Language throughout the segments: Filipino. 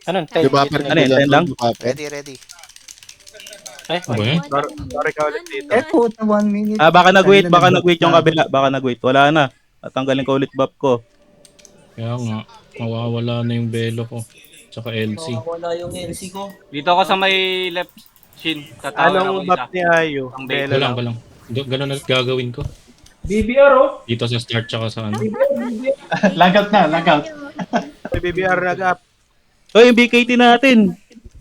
Anong Di ba, per Ano yun, 10 lang? Ready. Ay, Ano ba yan? Sorry ka ulit dito. puta, 1 minute. Baka nag-wait Kanina yung kabila. Baka nag-wait. Wala na. Tatanggalin ko ulit buff ko. Kaya nga, mawawala na yung belo ko. Tsaka LC. Wala yung LC ko. Dito ako sa may left shin. Tatawag ako Anong isa. buff ni Ayo? Ang Belo lang. Walang. Ganun na gagawin ko. BBR oh. Dito sa start tsaka sa ano. Lagout na, lagout. May BBR nag-up. Yung BKT natin.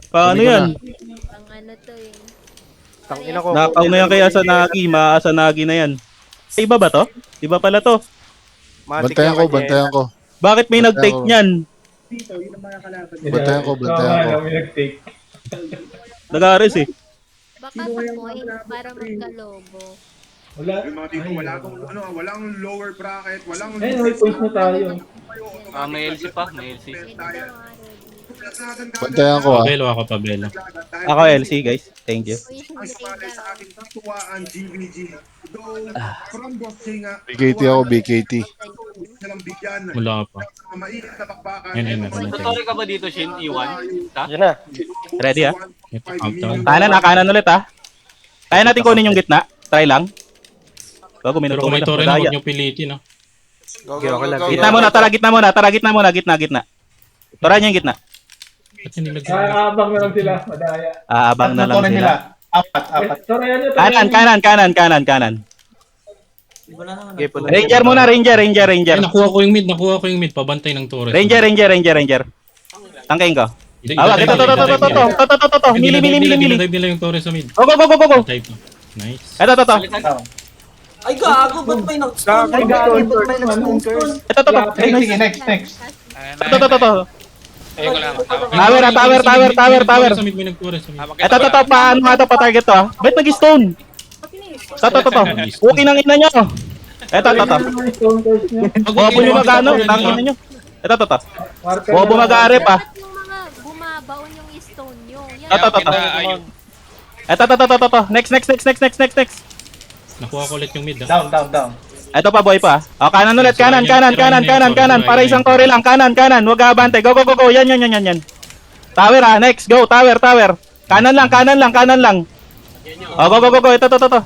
Paano yan? Ang ano to eh. Tangina ko. Nakaw na yan kay Asanagi. Maa-Asanagi na yan. Iba ba to? Iba pala to. Matik Bantayan yung ko, bantayan ko. Bakit may nag-take niyan? Bantayan ko, bantayan ko. Nag-ares eh. Baka sa point para magka-logo. Wala. Yung mga dito, walang lower bracket, walang... May point na tayo. May LC pa, may LC. Bantayan ko, ha. Pabelo ako, pabelo. Ako LC guys. Thank you. Ang sumalay sa aking katuwaan, GVG. Though, from bossing nga, BKT ako, BKT. nalang bigyan. Wala pa. Mainit na bakbakan. Yan, meron na tayo. Tutorial ka ba dito, Shin? Iwan? Ha? Yan na. Ready ah? Ito, countdown. Kanan ulit ah. Kaya natin kunin yung gitna. Try lang. Bago Pero minuto kung may na. tore na, Madaya. huwag nyo pilitin, ah. Gitna muna, tara gitna muna. Gitna. Tara nyo yung gitna. Ba't hindi nag- Aabang na lang sila. Madaya. Aabang na lang Tatlo sila. Apat. Torayan nyo. Kanan. Iba na naman. Ranger muna, Ranger. Ay, nakuha ko yung mid. Pabantay ng Torres. Ranger. Tangkain ko. Awag, ito. Mili. Dinadive nila yung Torres sa mid. Go. Type na. Nice. Ito. Ay gago, ba't may nag-stun? Ay, gago, ba't may nag-stun? Ito. Sige, next. Ito. Ayun ko lang. Tower. Sa mid, may nag-Torres sa mid. Ito. Paano nga ito pa-target to ah? Ba't nag-stone? Ito. Okay nang ina nyo. Ito. Bobo nyo magano. Tangin nyo. Ito. Bobo mag-aarep ah. Dapat yung mga bumabaon yung stone nyo. Yan. Ito. Next. Nakuha ko ulit yung mid, ah. Down. Ito pa boy pa. Kanan ulit. Kanan. Para isang tore lang. Kanan. Huwag abante. Go. Yan. Tower ah. Next. Go. Tower. Kanan lang. Go. Ito.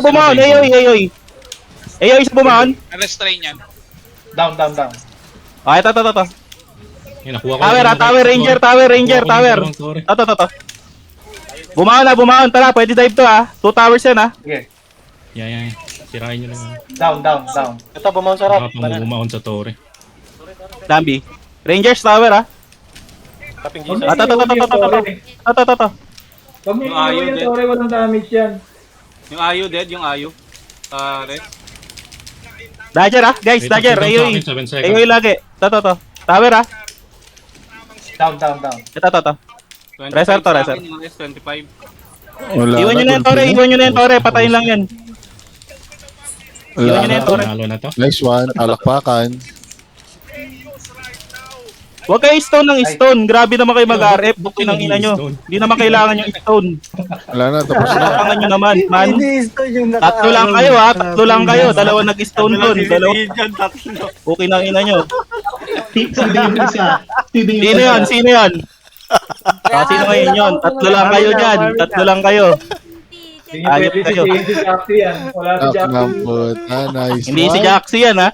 Bumaon. Ayoy. Ayoy sa bumaon. Restrain yan. Down. Ito. Yan, nakuha ko Tower, yung Tower Ranger. dalawang Torre. Ito. Bumaon. Tara, pwede dive to ah. 2 towers yan ah. Sige. Yan. Sirain nyo lang. Down. Ito, bumaon sa rock. Baka bumaon sa Torre. Dambi. Rangers Tower ah. Kaping Huwag Jesus. niyo iwan yung Torre. Ito. Huwag niyo Yung iwan ayaw yung din. Torre, walang damage yan. Yung Ayu dead, yung Ayu. Rest. Dodger ah. Guys, Wait, Dodger. cooldown sa Ayoy. akin, 7 seconds. Ayoy lagi. Ito. Tower ah. Down. Ito. 25 Reser to, sa reser. akin, yung rest 25. Wala Iwan nyo na yung Torre. Patayin lang yan. Iwan nyo na yung Torre. Nalo na to. Nice one. Palakpakan. Huwag kayo stone ng stone. Grabe naman kayo mag-RF. Bukin ang ina nyo. Hindi naman kailangan yung stone. Wala na, tapos na. Kailangan nyo naman, man. Ini-stone yung Tatlo lang kayo ha. Tatlo lang kayo. Dalawa nag-stone doon. Dalawa. Okay ng ina nyo. Sino yan? Sino ngayon yun? Tatlo lang kayo dyan. Hindi nyo Ayop pwede kayo. si Jaxi yan. Wala si Up Jaxi. ng puta. Nice Hindi si one. Jaxi yan ha.